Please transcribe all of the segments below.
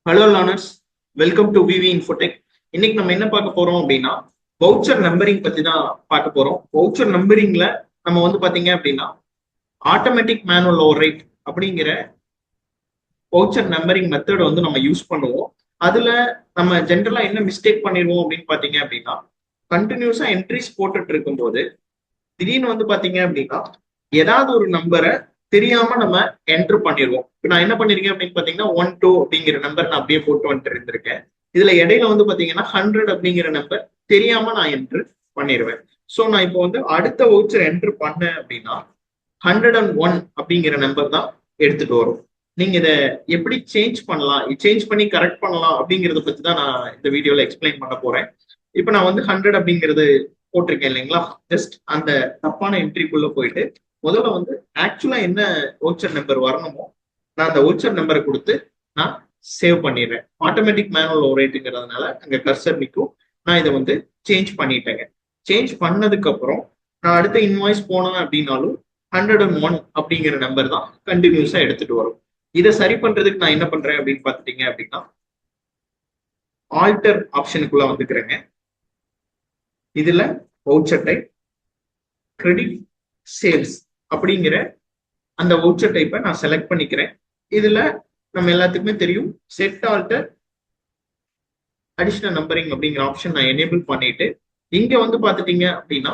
Hello learners, welcome to VV Infotech. இன்னைக்கு நம்ம என்ன பார்க்க போறோம் அப்படின்னா வவுச்சர் நம்பரிங் பத்தி தான் பார்க்க போறோம். வவுச்சர் நம்பரிங்ல நம்ம பாத்தீங்க அப்படின்னா ஆட்டோமேட்டிக் மேனுவல் ஓவர்ரைட் அப்படிங்கிற வவுச்சர் நம்பரிங் மெத்தட் நம்ம யூஸ் பண்ணுவோம். அதுல நம்ம ஜென்ரலா என்ன மிஸ்டேக் பண்ணிடுவோம் அப்படின்னு பாத்தீங்க அப்படின்னா கண்டினியூஸா என்ட்ரிஸ் போட்டுட்டு இருக்கும்போது திடீர்னு பாத்தீங்க அப்படின்னா ஏதாவது ஒரு நம்பரை தெரியாம நம்ம என்டர் பண்ணிடுவோம். இப்போ நான் என்ன பண்ணிருக்கேன் அப்படின்னு பாத்தீங்கன்னா 1 2 அப்படிங்கிற நம்பர் நான் அப்படியே போட்டு வந்துட்டு இருந்திருக்கேன். இதுல இடையில பாத்தீங்கன்னா 100 அப்படிங்கிற நம்பர் தெரியாம நான் என்டர் பண்ணிடுவேன். ஸோ நான் இப்போ அடுத்த வவுச்சர் என்டர் பண்ணேன் அப்படின்னா 101 அப்படிங்கிற நம்பர் தான் எடுத்துட்டு வரும். நீங்க இதை எப்படி சேஞ்ச் பண்ணலாம், சேஞ்ச் பண்ணி கரெக்ட் பண்ணலாம் அப்படிங்கறத பத்தி தான் நான் இந்த வீடியோல எக்ஸ்பிளைன் பண்ண போறேன். இப்போ நான் 100 அப்படிங்கிறது போட்டிருக்கேன் இல்லைங்களா? ஜஸ்ட் அந்த தப்பான என்ட்ரிக்குள்ள போயிட்டு முதல்ல ஆக்சுவலா என்ன வவுச்சர் நம்பர் வரணுமோ நான் அந்த வவுச்சர் நம்பரை கொடுத்து நான் சேவ் பண்ணிடுறேன். ஆட்டோமேட்டிக் மேனுவல் ஓவர்ரைட்ங்கிறதுனால அங்க கர்சர் நிற்கும். நான் இதை சேஞ்ச் பண்ணிட்டேங்க. சேஞ்ச் பண்ணதுக்கு அப்புறம் நான் அடுத்த இன்வாய்ஸ் போனேன் அப்படின்னாலும் 101 அப்படிங்கிற நம்பர் தான் கண்டினியூஸா எடுத்துட்டு வரும். இதை சரி பண்றதுக்கு நான் என்ன பண்றேன் அப்படின்னு பாத்துட்டீங்க அப்படின்னா ஆல்டர் ஆப்ஷனுக்குள்ள வந்துக்கிறேங்க. இதுல வவுச்சர் டைப் கிரெடிட் சேல்ஸ் அப்படிங்கிற அந்த வவுச்சர் டைப்பை நான் செலக்ட் பண்ணிக்கிறேன். இதுல நம்ம எல்லாத்துக்குமே தெரியும் செட் ஆல்டர் அடிஷனல் நம்பரிங் அப்படிங்கிற ஆப்ஷன் நான் எனேபிள் பண்ணிட்டு இங்க பாத்துட்டீங்க அப்படின்னா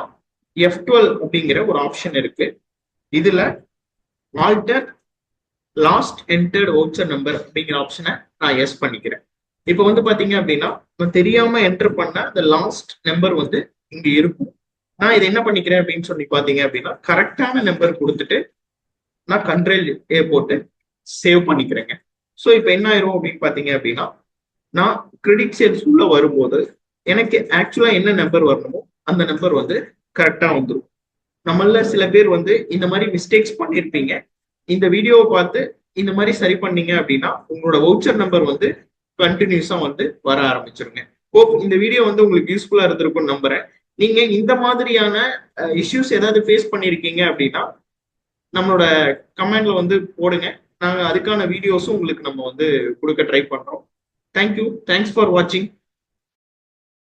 F12 அப்படிங்கிற ஒரு ஆப்ஷன் இருக்கு. இதுல alter last entered voucher number அப்படிங்கிற ஆப்ஷனை நான் எஸ் பண்ணிக்கிறேன். இப்போ பாத்தீங்க அப்படின்னா தெரியாம என்டர் பண்ண அந்த லாஸ்ட் நம்பர் இங்க இருக்கும். நான் இதை என்ன பண்ணிக்கிறேன் அப்படின்னு சொல்லி பாத்தீங்க அப்படின்னா கரெக்டான நம்பர் கொடுத்துட்டு நான் கண்ட்ரோல் ஏ போட்டு சேவ் பண்ணிக்கிறேங்க. ஸோ இப்போ என்ன ஆயிரும் அப்படின்னு பாத்தீங்க அப்படின்னா நான் கிரெடிட் சேல்ஸ் உள்ள வரும்போது எனக்கு ஆக்சுவலா என்ன நம்பர் வரணுமோ அந்த நம்பர் கரெக்டா வந்துடும். நம்மள சில பேர் இந்த மாதிரி மிஸ்டேக்ஸ் பண்ணிருப்பீங்க. இந்த வீடியோவை பார்த்து இந்த மாதிரி சரி பண்ணீங்க அப்படின்னா உங்களோட வவுச்சர் நம்பர் கண்டினியூஸா வர ஆரம்பிச்சிருங்க. ஹோப் இந்த வீடியோ உங்களுக்கு யூஸ்ஃபுல்லா இருந்திருக்கும் நம்புறேன். நீங்க இந்த மாதிரியான இஷ்யூஸ் ஏதாவது ஃபேஸ் பண்ணிருக்கீங்க அப்படின்னா நம்மளோட கமெண்ட்ல போடுங்க. நாங்க அதுக்கான வீடியோஸும் உங்களுக்கு நம்ம கொடுக்க ட்ரை பண்றோம். தேங்க்யூ. தேங்க்ஸ் ஃபார் வாட்சிங்.